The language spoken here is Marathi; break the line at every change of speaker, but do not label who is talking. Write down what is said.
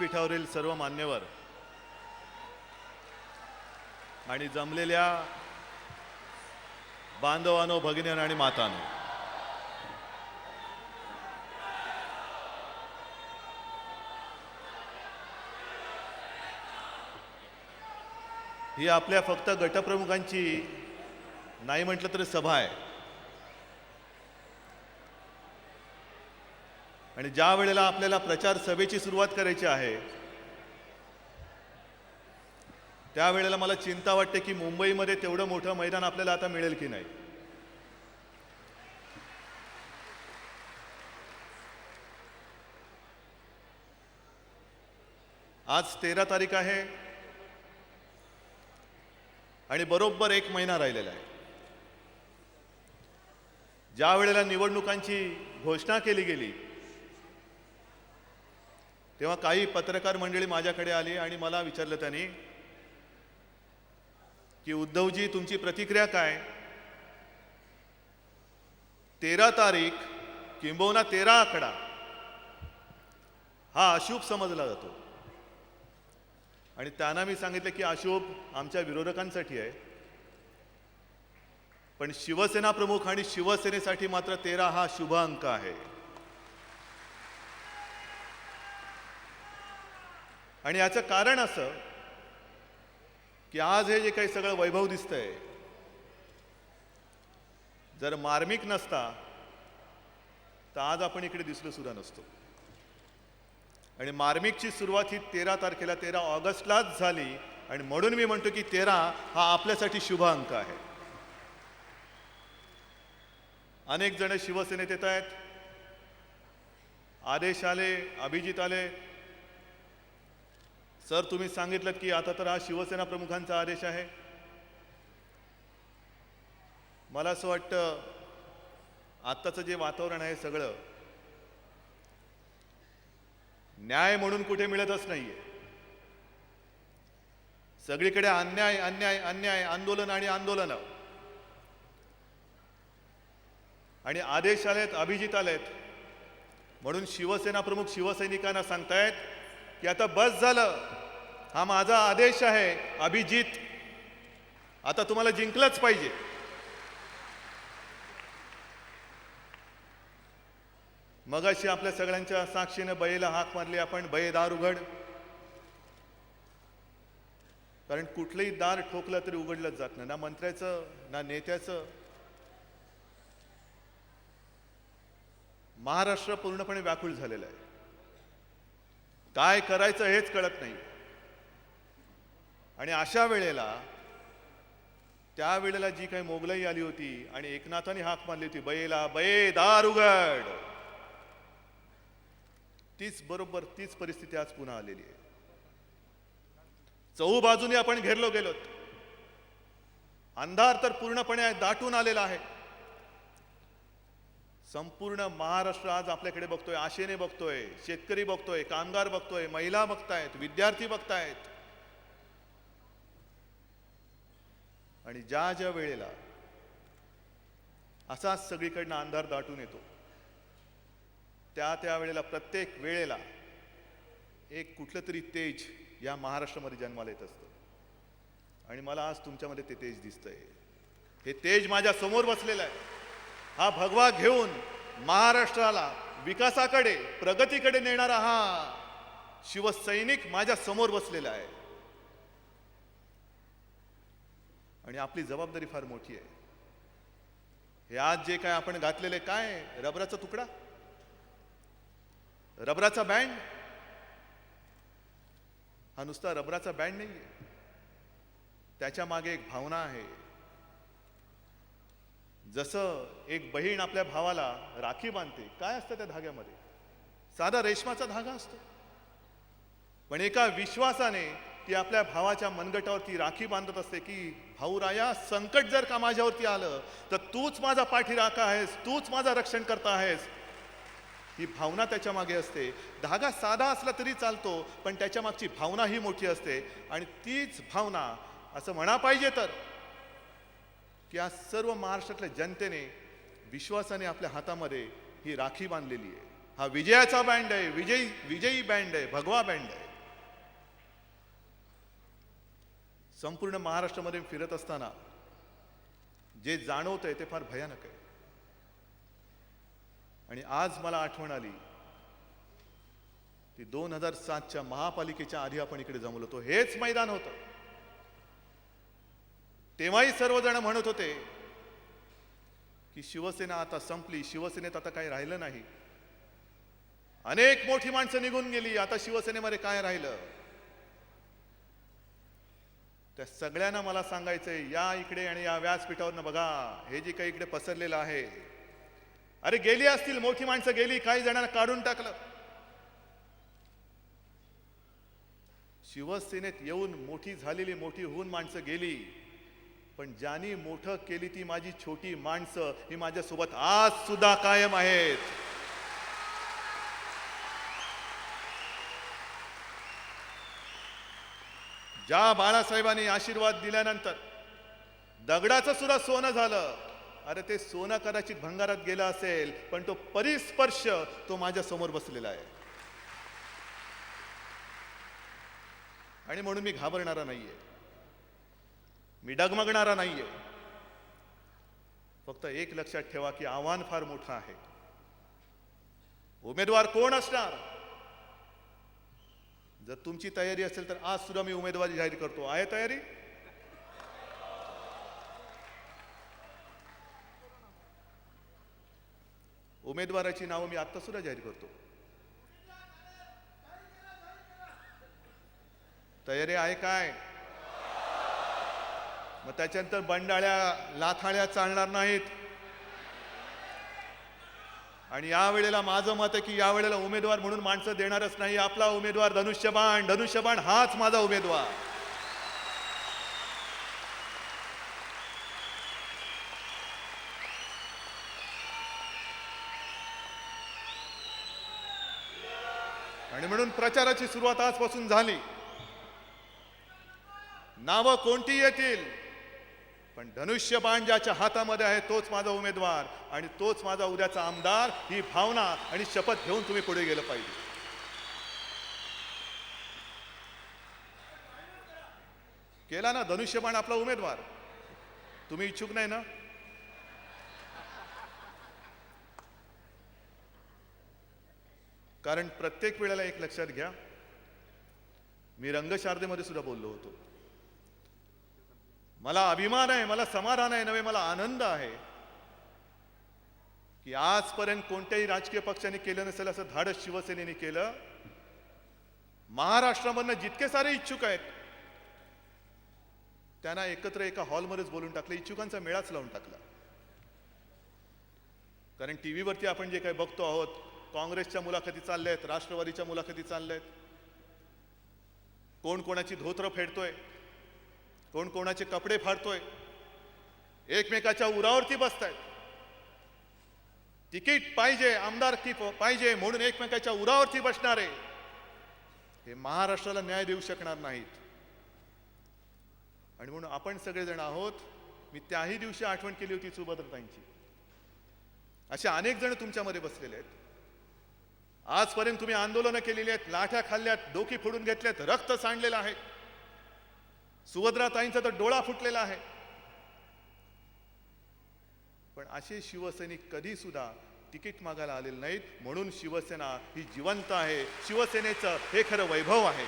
व्यासपीठावरील सर्व मान्यवर आणि जमलेल्या बांधवांनो, भगिनींनो आणि मातांनो, ही आपल्या फक्त गटप्रमुखांची नाही म्हटलं तरी सभा आहे. आणि ज्या वेळेला आपल्याला प्रचार सभेची सुरुवात करायची आहे त्यावेळेला मला चिंता वाटते की मुंबईमध्ये तेवढं मोठं मैदान आपल्याला आता मिळेल की नाही. आज 13 तारीख आहे आणि बरोबर 1 महिना राहिलेला आहे. ज्या वेळेला निवडणुकांची घोषणा केली गेली तेव्हा काही पत्रकार मंडळी माझ्याकडे आली आणि मला विचारलं त्यांनी की उद्धवजी, तुमची प्रतिक्रिया काय? 13 तारीख किंबहुना 13 आकडा हा अशुभ समजला जातो. आणि त्यांना मी सांगितलं की अशुभ आमच्या विरोधकांसाठी आहे, पण शिवसेना प्रमुख आणि शिवसेनेसाठी मात्र 13 हा शुभ अंक आहे. आणि याचं कारण असं की आज हे जे काही सगळं वैभव दिसतंय, जर मार्मिक नसता तर आज आपण इकडे दिसलो सुद्धा नसतो. आणि मार्मिकची सुरुवात ही 13 तारखेला 13 ऑगस्टलाच झाली आणि म्हणून मी म्हणतो की 13 हा आपल्यासाठी शुभ अंक आहे. अनेक जण शिवसेनेत येत आहेत. आदेश आले, अभिजित आले, सर तुम्ही सांगितलं की आता तर हा शिवसेना प्रमुखांचा आदेश आहे. मला असं वाटतं आत्ताचं जे वातावरण आहे सगळं न्याय म्हणून कुठे मिळतच नाहीये. सगळीकडे अन्याय अन्याय अन्याय, आंदोलन आणि आंदोलन. आणि आदेश आलेत, अभिजित आलेत म्हणून शिवसेना प्रमुख शिवसैनिकांना सांगतायत की आता बस झालं, हा माझा आदेश आहे अभिजित, आता तुम्हाला जिंकलंच पाहिजे. मगाशी आपल्या सगळ्यांच्या साक्षीने बयेला हाक मारली आपण, बये दार उघड. कारण कुठलंही दार ठोकलं तरी उघडलंच जात नाही, ना मंत्र्याचं ना नेत्याचं. महाराष्ट्र पूर्णपणे व्याकुळ झालेला आहे. काय करायचं हेच कळत नाही. आणि अशा वेळेला त्यावेळेला जी काही मोगलाई आली होती आणि एकनाथाने हाक मारली होती बयेला, बये दार उघड, बरोबर तीच परिस्थिती आज पुन्हा आलेली आहे. चहूबाजूने आपण घेरलो गेलोत. अंधार तर पूर्णपणे दाटून आलेला आहे. संपूर्ण महाराष्ट्र आज आपल्याकडे बघतोय, आशेने बघतोय. शेतकरी बघतोय, कामगार बघतोय, महिला बघतायत, विद्यार्थी बघतायत. आणि ज्या ज्या वेळेला असाच सगळीकडनं अंधार दाटून येतो त्या वेळेला प्रत्येक वेळेला एक कुठलं तरी तेज या महाराष्ट्रामध्ये जन्माला येत असतं. आणि मला आज तुमच्यामध्ये ते तेज दिसतंय. हे तेज माझ्या समोर बसलेलं आहे. हा भगवा घेऊन महाराष्ट्राला विकासाकडे, प्रगतीकडे नेणारा हा शिवसैनिक माझ्या समोर बसलेला आहे. आणि आपली जबाबदारी फार मोठी आहे. हे आज जे काय आपण घातलेले, काय रबराचा तुकडा, रबराचा बँड, हा नुसता रबराचा बँड नाहीये. त्याच्या मागे एक भावना आहे. जसं एक बहीण आपल्या भावाला राखी बांधते, काय असतं त्या धाग्यामध्ये? साधा रेशमाचा धागा असतो. पण एका विश्वासाने ती आपल्या भावाच्या मनगटावरती राखी बांधत असते की भाऊराया, संकट जर का माझ्यावरती आलं तर तूच माझा पाठीराखा आहेस, तूच माझा रक्षण करता आहेस. ही भावना त्याच्या मागे असते. धागा साधा असला तरी चालतो, पण त्याच्या मागची भावना ही मोठी असते. आणि तीच भावना, असं म्हणा पाहिजे तर, की आज सर्व महाराष्ट्रातल्या जनतेने विश्वासाने आपल्या हातामध्ये ही राखी बांधलेली आहे. हा विजयाचा बँड आहे, विजयी बँड आहे, भगवा बँड आहे. संपूर्ण महाराष्ट्रामध्ये फिरत असताना जे जाणवतंय ते फार भयानक आहे. आणि आज मला आठवण आली ती 2007च्या महापालिकेच्या आधी आपण इकडे जमलो होतो. हेच मैदान होतं. तेव्हाही सर्वजण म्हणत होते की शिवसेना आता संपली, शिवसेनेत आता काही राहिलं नाही. अनेक मोठी माणसं निघून गेली, आता शिवसेनेमध्ये काय राहिलं. त्या सगळ्यांना मला सांगायचंय, या इकडे आणि या व्यासपीठावरनं बघा हे जे काही इकडे पसरलेलं आहे. अरे गेली असतील मोठी माणसं, गेली, काही जणांना काढून टाकलं. शिवसेनेत येऊन मोठी झालेली, मोठी होऊन माणसं गेली, पण ज्यांनी मोठं केली ती माझी छोटी माणसं ही माझ्यासोबत आज सुद्धा कायम आहेत. ज्या बाळासाहेबांनी आशीर्वाद दिल्यानंतर दगडाचं सुद्धा सोनं झालं, अरे ते सोनं कदाचित भंगारात गेलं असेल, पण तो परिस्पर्श तो माझ्या समोर बसलेला आहे. आणि म्हणून मी घाबरणारा नाहीये, मी डगमगणारा नाहीये. फक्त एक लक्षात ठेवा की आव्हान फार मोठं आहे. उमेदवार कोण असणार? जर तुमची तयारी असेल तर आज सुद्धा मी उमेदवारी जाहीर करतो. आहे तयारी? उमेदवाराची नावं मी आता सुद्धा जाहीर करतो. तयारी आहे काय? मग त्याच्यानंतर बंडाळ्या लाथाळ्या चालणार नाहीत. आणि यावेळेला माझं मत आहे की यावेळेला उमेदवार म्हणून माणसं देणारच नाही. आपला उमेदवार धनुष्यबाण, धनुष्यबाण हाच माझा उमेदवार. आणि म्हणून प्रचाराची सुरुवात आजपासून झाली. नावं कोणती येतील, पण धनुष्यबाण ज्याच्या हातामध्ये आहे तोच माझा उमेदवार आणि तोच माझा उद्याचा आमदार. ही भावना आणि शपथ घेऊन तुम्ही पुढे गेलं पाहिजे. केला ना धनुष्यबाण आपला उमेदवार? तुम्ही इच्छुक नाही ना? कारण प्रत्येक वेळेला एक लक्षात घ्या, मी रंगशारदेमध्ये सुद्धा बोललो होतो, मला अभिमान आहे, मला समाधान आहे नव्हे, मला आनंद आहे की आजपर्यंत कोणत्याही राजकीय पक्षाने केलं नसेल असं धाडस शिवसेनेने केलं. महाराष्ट्रामधनं जितके सारे इच्छुक आहेत त्यांना एकत्र एका हॉलमध्येच बोलून टाकलं, इच्छुकांचा मेळाच लावून टाकला. कारण टीव्हीवरती आपण जे काही बघतो आहोत, काँग्रेसच्या मुलाखती चालल्या आहेत, राष्ट्रवादीच्या मुलाखती चालल्या आहेत, कोण कोणाची धोत्र फेडतोय, कोण कोणाचे कपडे फाडतोय, एकमेकाच्या उरावरती बसतायत. तिकीट पाहिजे, आमदारकी पाहिजे म्हणून एकमेकाच्या उरावरती बसणारे हे महाराष्ट्राला न्याय देऊ शकणार नाहीत. आणि म्हणून आपण सगळेजण आहोत. मी त्याही दिवशी आठवण केली होती सुभद्रताईंची. असे अनेक जण तुमच्यामध्ये बसलेले आहेत. आजपर्यंत तुम्ही आंदोलनं केलेली आहेत, लाठ्या खाल्ल्यात, डोकी फोडून घेतल्यात, रक्त सांडलेलं आहे. सुभद्राताईंचा तर डोळा फुटलेला आहे. पण असे शिवसैनिक कधी सुद्धा तिकीट मागायला आलेले नाहीत. म्हणून शिवसेना ही जिवंत आहे. शिवसेनेचं हे खरं वैभव आहे.